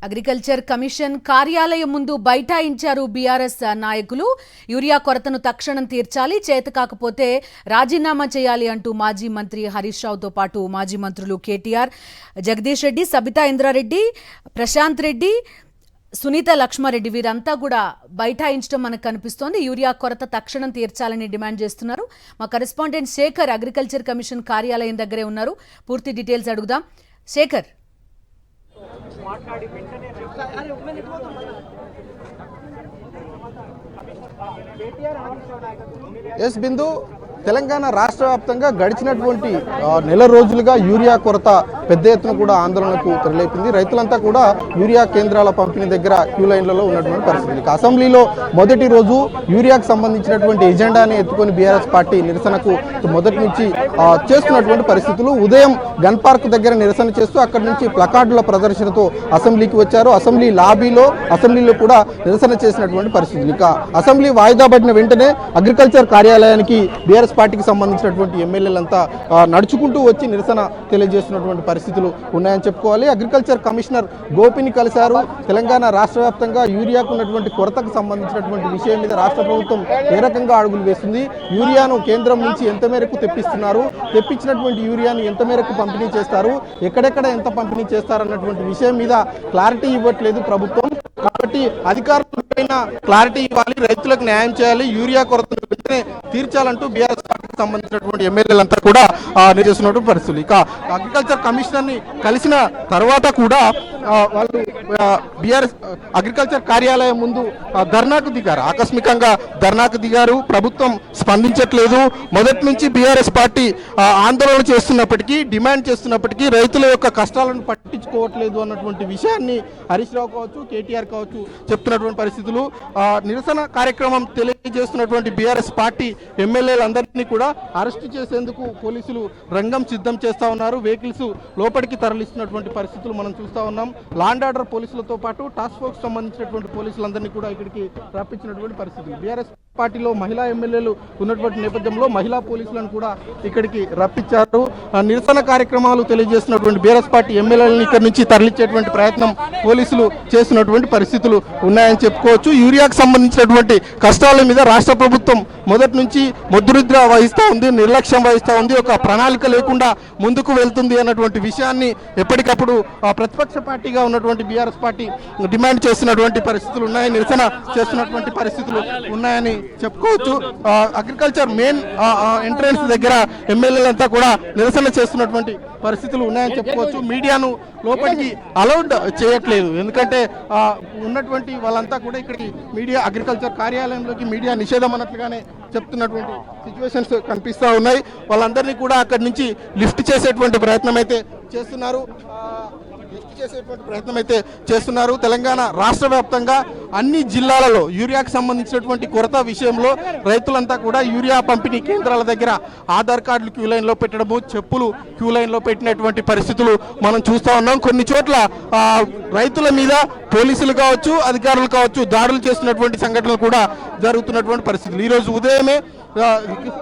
Agriculture commission కార్యాలయం ముందు బైఠాయించారు BRS నాయకులు. యూరియా కొరతను తక్షణం తీర్చాలి, చేతకాకపోతే రాజీనామా చేయాలి అంటూ మాజీ మంత్రి హరీష్ రావుతో పాటు మాజీ మంత్రులు కేటీఆర్, జగదీష్ రెడ్డి, సబితా ఇంద్రారెడ్డి, ప్రశాంత్ రెడ్డి, సునీత లక్ష్మారెడ్డి వీరంతా కూడా బైఠాయించడం మనకు కనిపిస్తోంది. యూరియా కొరత తక్షణం తీర్చాలని డిమాండ్ చేస్తున్నారు. మా కరెస్పాండెంట్ శేఖర్ అగ్రికల్చర్ కమిషన్ కార్యాలయం దగ్గరే ఉన్నారు. పూర్తి డీటెయిల్స్ అడుగుదాం. శేఖర్, ఎస్ బిందు, తెలంగాణ రాష్ట్ర వ్యాప్తంగా గడిచినటువంటి నెల రోజులుగా యూరియా కొరత పెద్ద ఎత్తున కూడా ఆందోళనకు తెరలేపింది. రైతులంతా కూడా యూరియా కేంద్రాల పంపిణీ దగ్గర క్యూ లైన్లలో ఉన్నటువంటి పరిస్థితి. అసెంబ్లీలో మొదటి రోజు యూరియాకు సంబంధించినటువంటి ఎజెండాని ఎత్తుకొని బీఆర్ఎస్ పార్టీ నిరసనకు మొదటి నుంచి చేస్తున్నటువంటి పరిస్థితులు. ఉదయం గన్ పార్క్ దగ్గర నిరసన చేస్తూ అక్కడి నుంచి ప్లకార్డుల ప్రదర్శనతో అసెంబ్లీకి వచ్చారు. అసెంబ్లీలో కూడా నిరసన చేసినటువంటి పరిస్థితులు. ఇక అసెంబ్లీ వాయిదా పడిన వెంటనే అగ్రికల్చర్ కార్యాలయానికి బీఆర్ఎస్ పార్టీకి సంబంధించినటువంటి ఎమ్మెల్యేలంతా నడుచుకుంటూ వచ్చి నిరసన తెలియజేస్తున్నటువంటి పరిస్థితులు ఉన్నాయని చెప్పుకోవాలి. అగ్రికల్చర్ కమిషనర్ గోపిని కలిశారు. తెలంగాణ రాష్ట్ర వ్యాప్తంగా యూరియాకు ఉన్నటువంటి కొరతకు సంబంధించినటువంటి విషయం మీద రాష్ట్ర ప్రభుత్వం ఏ రకంగా అడుగులు వేస్తుంది, యూరియాను కేంద్రం నుంచి ఎంత మేరకు తెప్పిస్తున్నారు, తెప్పించినటువంటి యూరియాను ఎంత మేరకు పంపిణీ చేస్తారు, ఎక్కడెక్కడ ఎంత పంపిణీ చేస్తారన్నటువంటి విషయం మీద క్లారిటీ ఇవ్వట్లేదు ప్రభుత్వం. కాబట్టి అధికారులపైన క్లారిటీ ఇవ్వాలి, రైతులకు న్యాయం చేయాలి, యూరియా కొరతను వెంటనే తీర్చాలంటూ బీఆర్ఎస్ పార్టీకి సంబంధించినటువంటి ఎమ్మెల్యేలంతా కూడా నిర్వహిస్తున్నటువంటి పరిస్థితులు. ఇక అగ్రికల్చర్ కమిషనర్ ని కలిసిన తర్వాత కూడా వాళ్ళు బీఆర్ఎస్ అగ్రికల్చర్ కార్యాలయం ముందు ధర్నాకు దిగారు. ఆకస్మికంగా ధర్నాకు దిగారు. ప్రభుత్వం స్పందించట్లేదు. మొదటి నుంచి బీఆర్ఎస్ పార్టీ ఆందోళన చేస్తున్నప్పటికీ, డిమాండ్ చేస్తున్నప్పటికీ రైతుల యొక్క కష్టాలను పట్టించుకోవట్లేదు అన్నటువంటి విషయాన్ని హరీష్ రావు కావచ్చు, కేటీఆర్ కావచ్చు చెప్తున్నటువంటి పరిస్థితులు. నిరసన కార్యక్రమం తెలియజేస్తున్నటువంటి బీఆర్ఎస్ పార్టీ ఎమ్మెల్యేలందరినీ కూడా అరెస్టు చేసేందుకు పోలీసులు రంగం సిద్ధం చేస్తా ఉన్నారు. వెహికల్స్ లోపలికి తరలిస్తున్నటువంటి పరిస్థితులు మనం చూస్తా ఉన్నాం. లా అండ్ ఆర్డర్ పోలీసులతో పాటు టాస్క్ ఫోర్స్ సంబంధించినటువంటి పోలీసులందరినీ కూడా ఇక్కడికి రప్పించినటువంటి పరిస్థితులు. బీఆర్ఎస్ పార్టీలో మహిళా ఎమ్మెల్యేలు ఉన్నటువంటి నేపథ్యంలో మహిళా పోలీసులను కూడా ఇక్కడికి రప్పించారు. నిరసన కార్యక్రమాలు తెలియజేస్తున్నటువంటి బీఆర్ఎస్ పార్టీ ఎమ్మెల్యేలను ఇక్కడి నుంచి తరలించేటువంటి ప్రయత్నం పోలీసులు చేస్తున్నటువంటి పరిస్థితులు ఉన్నాయని చెప్పుకోవచ్చు. యూరియాకు సంబంధించినటువంటి కష్టాల మీద రాష్ట్ర ప్రభుత్వం మొదటి నుంచి ముద్రనిద్ర వహిస్తూ ఉంది, నిర్లక్ష్యం వహిస్తూ ఉంది, ఒక ప్రణాళిక లేకుండా ముందుకు వెళ్తుంది అన్నటువంటి విషయాన్ని ఎప్పటికప్పుడు ప్రతిపక్ష పార్టీగా ఉన్నటువంటి బీఆర్ఎస్ పార్టీ డిమాండ్ చేస్తున్నటువంటి పరిస్థితులు ఉన్నాయి, నిరసన చేస్తున్నటువంటి పరిస్థితులు ఉన్నాయని చెప్పుకోవచ్చు. అగ్రికల్చర్ మెయిన్ ఎంట్రన్స్ దగ్గర ఎమ్మెల్యేలంతా కూడా నిరసన చేస్తున్నటువంటి పరిస్థితులు ఉన్నాయని చెప్పుకోవచ్చు. మీడియాను లోపలికి అలౌడ్ చేయట్లేదు, ఎందుకంటే ఉన్నటువంటి వాళ్ళంతా కూడా ఇక్కడికి మీడియా అగ్రికల్చర్ కార్యాలయంలోకి మీడియా నిషేధం అన్నట్లుగానే చెప్తున్నటువంటి సిచ్యువేషన్స్ కనిపిస్తూ ఉన్నాయి. వాళ్ళందరినీ కూడా అక్కడి నుంచి లిఫ్ట్ చేసేటువంటి ప్రయత్నం అయితే చేస్తున్నారు. తెలంగాణ రాష్ట్ర వ్యాప్తంగా అన్ని జిల్లాలలో యూరియాకు సంబంధించినటువంటి కొరత విషయంలో రైతులంతా కూడా యూరియా పంపిణీ కేంద్రాల దగ్గర ఆధార్ కార్డులు క్యూ లైన్లో పెట్టడము, చెప్పులు క్యూ లైన్లో పెట్టినటువంటి పరిస్థితులు మనం చూస్తూ ఉన్నాం. కొన్ని చోట్ల రైతుల మీద పోలీసులు కావచ్చు, అధికారులు కావచ్చు దాడులు చేస్తున్నటువంటి సంఘటనలు కూడా జరుగుతున్నటువంటి పరిస్థితులు. ఈరోజు ఉదయమే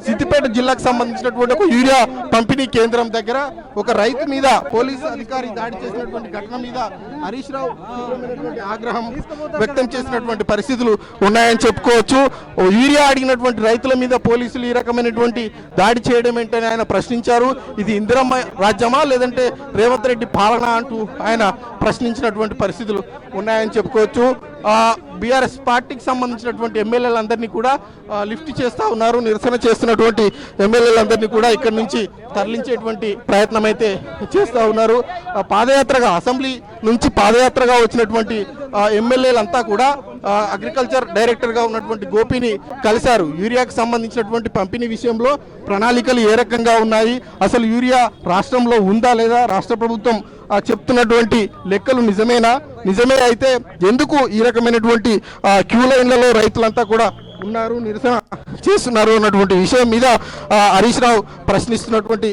సిద్దిపేట జిల్లాకు సంబంధించినటువంటి ఒక యూరియా పంపిణీ కేంద్రం దగ్గర ఒక రైతు మీద పోలీసు అధికారి దాడి చేసినటువంటి ఘటన మీద హరీష్ రావు ఆగ్రహం వ్యక్తం చేసినటువంటి పరిస్థితులు ఉన్నాయని చెప్పుకోవచ్చు. యూరియా అడిగినటువంటి రైతుల మీద పోలీసులు ఈ రకమైనటువంటి దాడి చేయడం ఏంటని ఆయన ప్రశ్నించారు. ఇది ఇందిరమ్మ రాజ్యమా లేదంటే రేవంత్ రెడ్డి పాలన అంటూ ఆయన ప్రశ్నించినటువంటి పరిస్థితులు ఉన్నాయని చెప్పుకోవచ్చు. బీఆర్ఎస్ పార్టీకి సంబంధించినటువంటి ఎమ్మెల్యేలందరినీ కూడా లిఫ్ట్ చేస్తూ ఉన్నారు. నిరసన చేస్తున్నటువంటి ఎమ్మెల్యేలందరినీ కూడా ఇక్కడ నుంచి తరలించేటువంటి ప్రయత్నం అయితే చేస్తూ ఉన్నారు. పాదయాత్రగా అసెంబ్లీ నుంచి పాదయాత్రగా వచ్చినటువంటి ఎమ్మెల్యేలంతా కూడా అగ్రికల్చర్ డైరెక్టర్గా ఉన్నటువంటి గోపిని కలిశారు. యూరియాకు సంబంధించినటువంటి పంపిణీ విషయంలో ప్రణాళికలు ఏ రకంగా ఉన్నాయి, అసలు యూరియా రాష్ట్రంలో ఉందా లేదా, రాష్ట్ర ప్రభుత్వం చెప్తున్నటువంటి లెక్కలు నిజమే అయితే ఎందుకు ఈ రకమైనటువంటి క్యూ లైన్లలో రైతులంతా కూడా ఉన్నారు, నిరసన చేస్తున్నారు అన్నటువంటి విషయం మీద హరీష్ రావు ప్రశ్నిస్తున్నటువంటి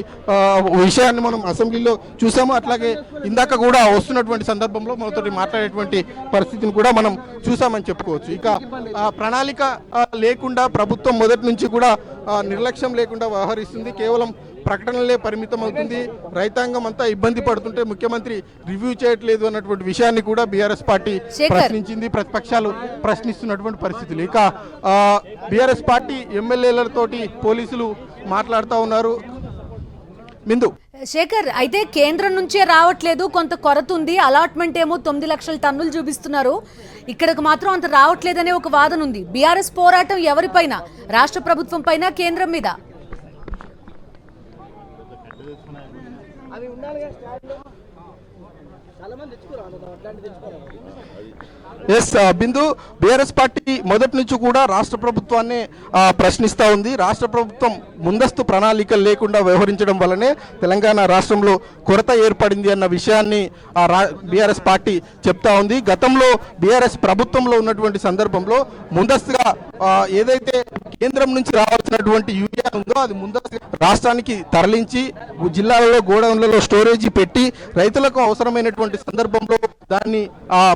విషయాన్ని మనం అసెంబ్లీలో చూసాము. అట్లాగే ఇందాక కూడా వస్తున్నటువంటి సందర్భంలో మనతో మాట్లాడేటువంటి పరిస్థితిని కూడా మనం చూసామని చెప్పుకోవచ్చు. ఇక ప్రణాళిక లేకుండా ప్రభుత్వం మొదటి నుంచి కూడా నిర్లక్ష్యం లేకుండా వ్యవహరిస్తుంది. కేవలం ప్రకటనలే పరిమితం అవుతుంది, రైతాంగం అంతా ఇబ్బంది పడుతుంటే ముఖ్యమంత్రి రివ్యూ చేయట్లేదు అన్నటువంటి విషయాన్ని కూడా బీఆర్ఎస్ పార్టీ ప్రశ్నించింది. ప్రతిపక్షాలు ప్రశ్నిస్తున్నటువంటి పరిస్థితులు. ఇక బీఆర్ఎస్ పార్టీ ఎమ్మెల్యేలతోటి పోలీసులు మాట్లాడుతూ ఉన్నారు. బిందు శేఖర్, అయితే కేంద్రం నుంచే రావట్లేదు, కొంత కొరత ఉంది, అలాట్మెంట్ ఏమో 9 లక్షల టన్నులు చూపిస్తున్నారు, ఇక్కడికి మాత్రం అంత రావట్లేదనే ఒక వాదన ఉంది. బీఆర్ఎస్ పోరాటం ఎవరిపైన? రాష్ట్ర ప్రభుత్వం పైన, కేంద్రం మీద? ఎస్ బిందు, బీఆర్ఎస్ పార్టీ మొదటి నుంచి కూడా రాష్ట్ర ప్రభుత్వాన్ని ప్రశ్నిస్తూ ఉంది. రాష్ట్ర ప్రభుత్వం ముందస్తు ప్రణాళికలు లేకుండా వ్యవహరించడం వల్లనే తెలంగాణ రాష్ట్రంలో కొరత ఏర్పడింది అన్న విషయాన్ని బీఆర్ఎస్ పార్టీ చెప్తా ఉంది. గతంలో బీఆర్ఎస్ ప్రభుత్వంలో ఉన్నటువంటి సందర్భంలో ముందస్తుగా ఏదైతే కేంద్రం నుంచి రావాల్సినటువంటి యూరియా ఉందో అది ముందస్తు రాష్ట్రానికి తరలించి జిల్లాలలో గోడౌన్లలో స్టోరేజీ పెట్టి రైతులకు అవసరమైనటువంటి సందర్భంలో దాన్ని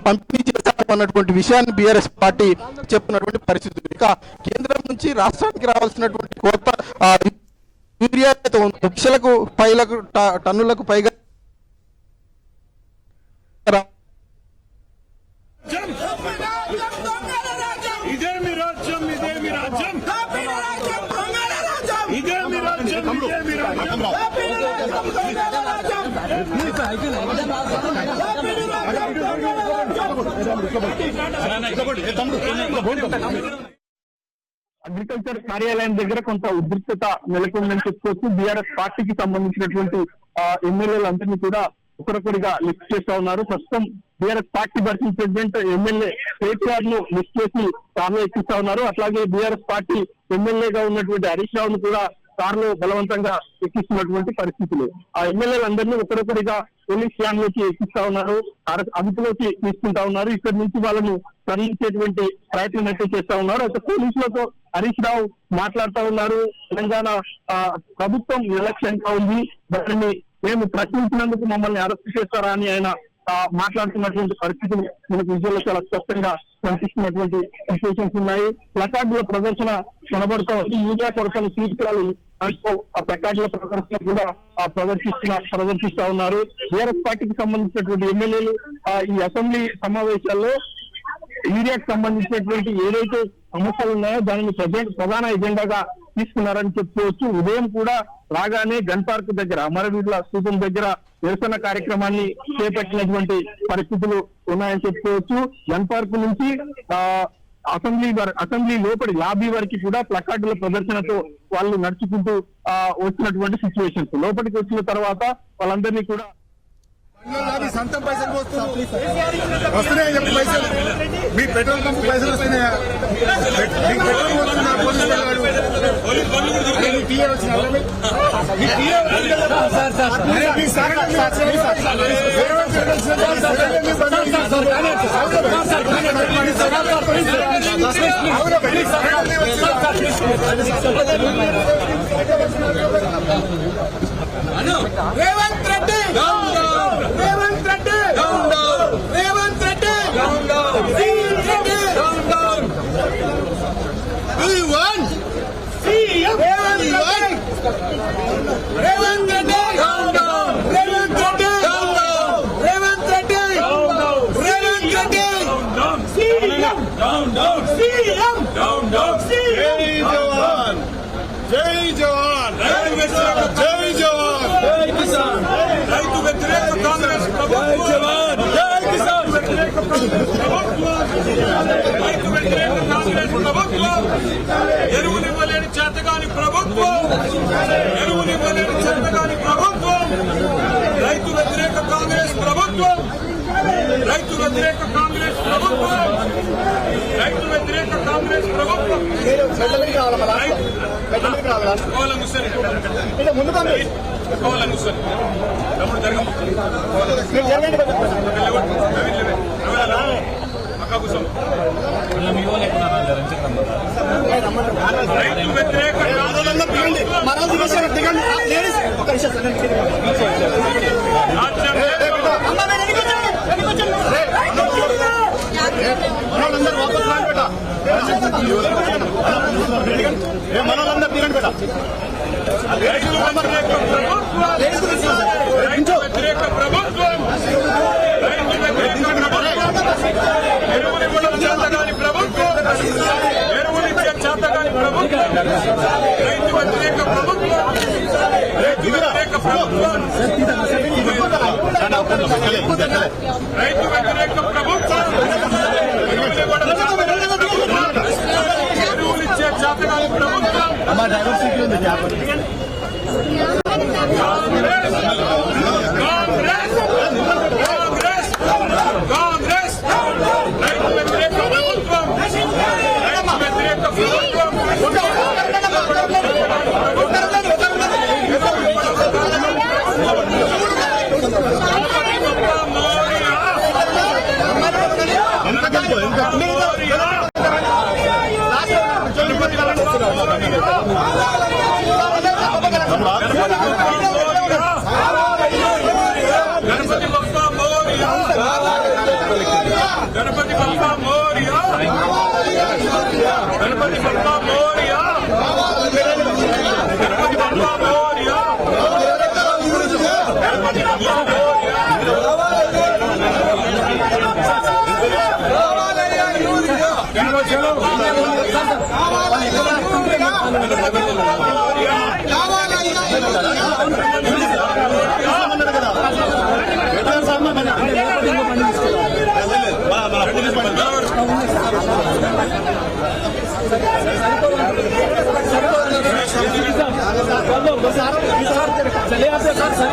పంపిణీ చేస్తామన్నటువంటి విషయాన్ని బీఆర్ఎస్ పార్టీ చెప్తున్నటువంటి పరిస్థితులు. ఇక కేంద్రం నుంచి రాష్ట్రానికి రావాల్సినటువంటి కొత్త యూరియా 9 లక్షలకు టన్నులకు పైగా అగ్రికల్చర్ కార్యాలయం దగ్గర కొంత ఉద్రిక్తత నెలకొందని చెప్పుకోవచ్చు. బీఆర్ఎస్ పార్టీకి సంబంధించినటువంటి ఎమ్మెల్యేలందరినీ కూడా ఒకరొకరిగా లిస్ట్ చేస్తా ఉన్నారు. ప్రస్తుతం BRS party working president MLA KTR ను లిస్ట్ చేసి కార్లో ఎక్కిస్తా ఉన్నారు. అట్లాగే బీఆర్ఎస్ పార్టీ ఎమ్మెల్యేగా ఉన్నటువంటి హరీష్ రావును కూడా కారులో బలవంతంగా ఎక్కిస్తున్నటువంటి పరిస్థితులు. ఆ ఎమ్మెల్యేలందరినీ ఒకరొకరిగా పోలీస్ వ్యాన్ లోకి ఎక్కిస్తా ఉన్నారు, అదుపులోకి తీసుకుంటా ఉన్నారు. ఇక్కడి నుంచి వాళ్ళను తరలించేటువంటి ప్రయత్నం అయితే చేస్తా ఉన్నారు. అయితే పోలీసులతో హరీష్ రావు మాట్లాడుతూ ఉన్నారు. తెలంగాణ ప్రభుత్వం నిర్లక్ష్యంగా ఉంది, దానిని మేము ప్రశ్నించినందుకు మమ్మల్ని అరెస్ట్ చేస్తారా అని ఆయన మాట్లాడుతున్నటువంటి పరిస్థితులు మనకు విజువల్లో చాలా స్పష్టంగా కనిపిస్తున్నటువంటి సిచ్యువేషన్స్ ఉన్నాయి. ప్లకార్డుల ప్రదర్శన కనబడుతూ ఉంది. యూరియా కొరతను తీసుకురాలి ఆ ప్లకార్డుల ప్రదర్శన కూడా ప్రదర్శిస్తా ఉన్నారు. బీఆర్ఎస్ పార్టీకి సంబంధించినటువంటి ఎమ్మెల్యేలు ఈ అసెంబ్లీ సమావేశాల్లో యూరియాకు సంబంధించినటువంటి ఏదైతే సమస్యలు ఉన్నాయో దానిని ప్రధాన ఎజెండాగా తీసుకున్నారని చెప్పుకోవచ్చు. ఉదయం కూడా రాగానే గన్ పార్క్ దగ్గర అమరవీరుల స్థూపం దగ్గర నిరసన కార్యక్రమాన్ని చేపట్టినటువంటి పరిస్థితులు ఉన్నాయని చెప్పుకోవచ్చు. గన్ పార్క్ నుంచి అసెంబ్లీ లోపలి లాబీ వరకు కూడా ప్లకార్డుల ప్రదర్శనతో వాళ్ళు నడుచుకుంటూ వచ్చినటువంటి సిచ్యువేషన్స్. లోపలికి వచ్చిన తర్వాత వాళ్ళందరినీ కూడా సంతం పైసలు వస్తున్నాయని చెప్పి పైసలు మీ పెట్రోల్ పంప్ పైసలు వస్తున్నాయా? మీకు పెట్రోల్ పోతున్నా రేవంత్ రెడ్డి రేవంత్ రెడ్డి రేవంత్ రెడ్డి రేవంత్ రెడ్డి రేవంత్ రెడ్డి రేవంత్ రెడ్డి రేవంత్ రెడ్డి జై జవాన్ జై జవాన్ జై కిసాన్ రైతు వ్యతిరేక కాంగ్రెస్ ప్రభుత్వం జై కిసాన్ వ్యతిరేక రైతు వ్యతిరేక కాంగ్రెస్ ప్రభుత్వం ఎరువునివ్వలేని చేతగాని ప్రభుత్వం ఎరువునివ్వలేని చేతగాని ప్రభుత్వం రైతు వ్యతిరేక కాంగ్రెస్ ప్రభుత్వం రైతు వ్యతిరేక కాంగ్రెస్ ప్రభుత్వం రైతు వ్యతిరేక కాంగ్రెస్ ప్రభుత్వం తమ్ముడు జరగమ్మ రైతు వ్యతిరేక మనోళ్ళందరూ తిరండి బేట రైతు వ్యతిరేక ప్రభుత్వం, రైతు వ్యతిరేక ప్రభుత్వం, రైతు వ్యతిరేక ప్రభుత్వం, ఎరువులు ఇచ్చే చేతకాని ప్రభుత్వం, కాంగ్రెస్ రైతు వ్యతిరేక ప్రభుత్వం, రైతు వ్యతిరేక ప్రభుత్వం, గణపతి బప్పా మోరియా, గణపతి బప్పా మోరియా, గణపతి బప్పా మోరియా, గణపతి బప్పా మోరియా, గణపతి బప్పా चले आते सर सर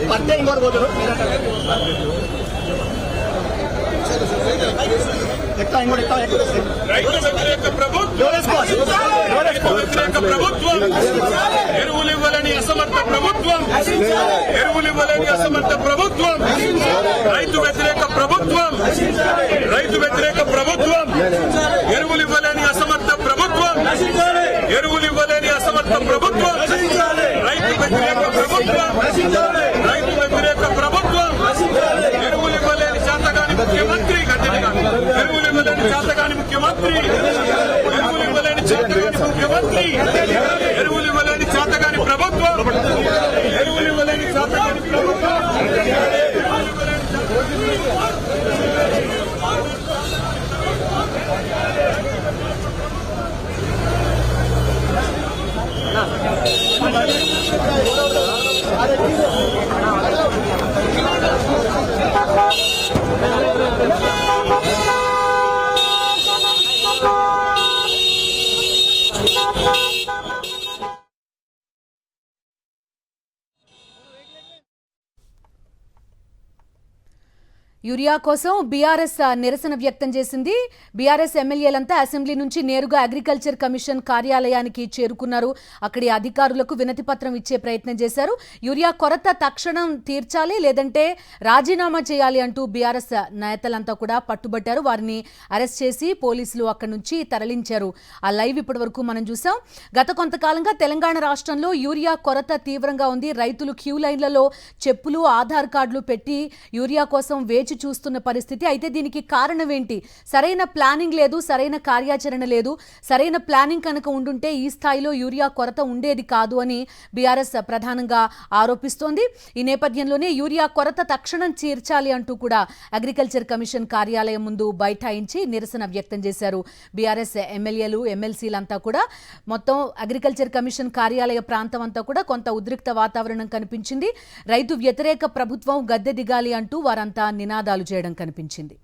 पत्ते इंगोर बोल రైతు వ్యతిరేక ప్రభుత్వం, రైతు వ్యతిరేక ప్రభుత్వం, ఎరువులు ఇవ్వాలని అసమర్థ ప్రభుత్వం, ఎరువులు ఇవ్వాలని అసమర్థ ప్రభుత్వం, రైతు వ్యతిరేక ప్రభుత్వం, రైతు వ్యతిరేక ప్రభుత్వం, ఎరువులు ఇవ్వాలని అసమర్థ ప్రభుత్వం, ఎరువులు ఇవ్వాలని అసమర్థ ప్రభుత్వం, రైతు వ్యతిరేక ప్రభుత్వం, రైతు వ్యతిరేక ప్రభుత్వం, ఎరువులు ఇవ్వలేని శాతగాని ముఖ్యమంత్రి, ఎరువులు ఇవ్వలేని శాతగాని ముఖ్యమంత్రి, ఎరువులు ఇవ్వలేని శాతగాని ముఖ్యమంత్రి, ఎరువులు ఇవ్వలేని శాతగాని ప్రభుత్వం, ఎరువులు ఇవ్వలేని శాతగాని ప్రభుత్వం. యూరియా కోసం బీఆర్ఎస్ నిరసన వ్యక్తం చేసింది. బీఆర్ఎస్ ఎమ్మెల్యేలంతా అసెంబ్లీ నుంచి నేరుగా అగ్రికల్చర్ కమిషన్ కార్యాలయానికి చేరుకున్నారు. అక్కడి అధికారులకు వినతి పత్రం ఇచ్చే ప్రయత్నం చేశారు. యూరియా కొరత తక్షణం తీర్చాలి, లేదంటే రాజీనామా చేయాలి అంటూ బీఆర్ఎస్ నేతలంతా కూడా పట్టుబట్టారు. వారిని అరెస్ట్ చేసి పోలీసులు అక్కడి నుంచి తరలించారు. ఆ లైవ్ ఇప్పటి వరకు మనం చూసాం. గత కొంతకాలంగా తెలంగాణ రాష్ట్రంలో యూరియా కొరత తీవ్రంగా ఉంది. రైతులు క్యూ లైన్లలో చెప్పులు, ఆధార్ కార్డులు పెట్టి యూరియా కోసం వేచి చూస్తున్న పరిస్థితి. అయితే దీనికి కారణం ఏంటి? సరైన ప్లానింగ్ లేదు, సరైన కార్యాచరణ లేదు. సరైన ప్లానింగ్ కనుక ఉండుంటే ఈ స్థాయిలో యూరియా కొరత ఉండేది కాదు అని బీఆర్ఎస్ ప్రధానంగా ఆరోపిస్తోంది. ఈ నేపథ్యంలోనే యూరియా కొరత తక్షణం తీర్చాలి అంటూ కూడా అగ్రికల్చర్ కమిషన్ కార్యాలయం ముందు బైఠాయించి నిరసన వ్యక్తం చేశారు. బీఆర్ఎస్ ఎమ్మెల్యేలు, ఎమ్మెల్సీలంతా కూడా మొత్తం అగ్రికల్చర్ కమిషన్ కార్యాలయ ప్రాంతం అంతా కూడా కొంత ఉద్రిక్త వాతావరణం కనిపించింది. రైతు వ్యతిరేక ప్రభుత్వం గద్దె దిగాలి అంటూ వారంతా నినాదాలు చేయడం కనిపించింది.